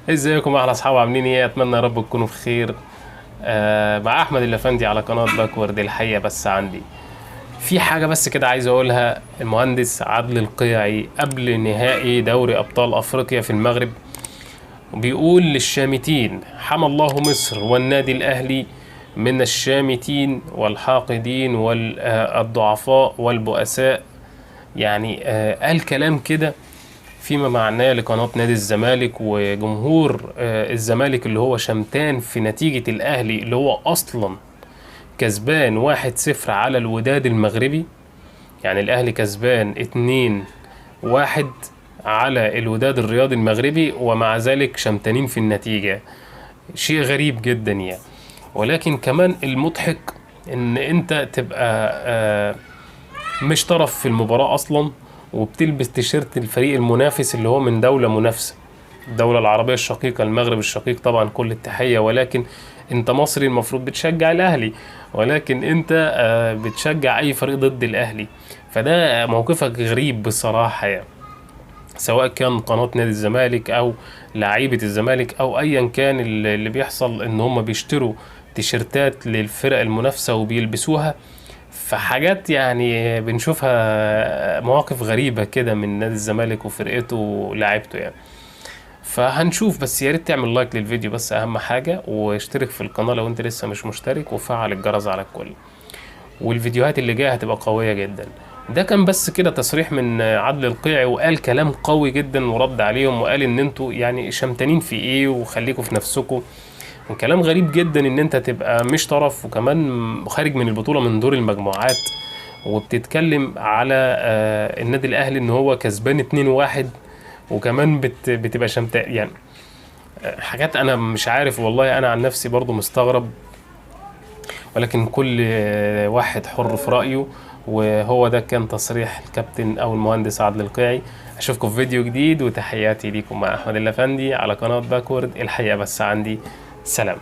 ازيكم احلى اصحاب، عاملين ايه؟ اتمنى يا رب تكونوا بخير. مع احمد الافندي على قناه باكورد. الحقيقه بس عندي في حاجه بس كده عايز اقولها. المهندس عادل القيعي قبل نهائي دوري ابطال افريقيا في المغرب بيقول للشامتين: حمى الله مصر والنادي الاهلي من الشامتين والحاقدين والضعفاء والبؤساء. يعني قال كلام كده فيما معناه لقناة نادي الزمالك وجمهور الزمالك اللي هو شمتان في نتيجة الأهلي اللي هو أصلا كسبان 1-0 على الوداد المغربي. يعني الأهلي كسبان 2-1 على الوداد الرياضي المغربي، ومع ذلك شمتانين في النتيجة. شيء غريب جدا يعني. ولكن كمان المضحك ان انت تبقى مش طرف في المباراة اصلا، وبتلبس تيشيرت الفريق المنافس اللي هو من دولة منافسة، الدولة العربية الشقيقة المغرب الشقيق. طبعا كل التحية، ولكن انت مصري المفروض بتشجع الاهلي، ولكن انت بتشجع اي فريق ضد الاهلي. فده موقفك غريب بصراحة يعني، سواء كان قناة نادي الزمالك او لعيبة الزمالك او ايا كان. اللي بيحصل ان هم بيشتروا تيشيرتات للفرق المنافسة وبيلبسوها. فحاجات يعني بنشوفها مواقف غريبة كده من نادي الزمالك وفرقته ولاعيبته يعني. فهنشوف، بس يا ريت تعمل لايك للفيديو بس اهم حاجة، واشترك في القناة لو انت لسه مش مشترك، وفعل الجرس على الكل. والفيديوهات اللي جاية هتبقى قوية جدا. ده كان بس كده تصريح من عادل القيعي، وقال كلام قوي جدا ورد عليهم، وقال ان انتوا يعني شمتانين في ايه وخليكوا في نفسكم. وكلام غريب جدا ان انت تبقى مش طرف، وكمان خارج من البطولة من دور المجموعات، وبتتكلم على النادي الاهلي ان هو كسبان 2-1، وكمان بتبقى شمتاء يعني. حاجات انا مش عارف والله، انا عن نفسي برضو مستغرب. ولكن كل واحد حر في رأيه. وهو ده كان تصريح الكابتن او المهندس عادل القيعي. اشوفكم في فيديو جديد، وتحياتي ليكم مع احمد الافندي على قناة باكورد. الحقيقة بس عندي سلام.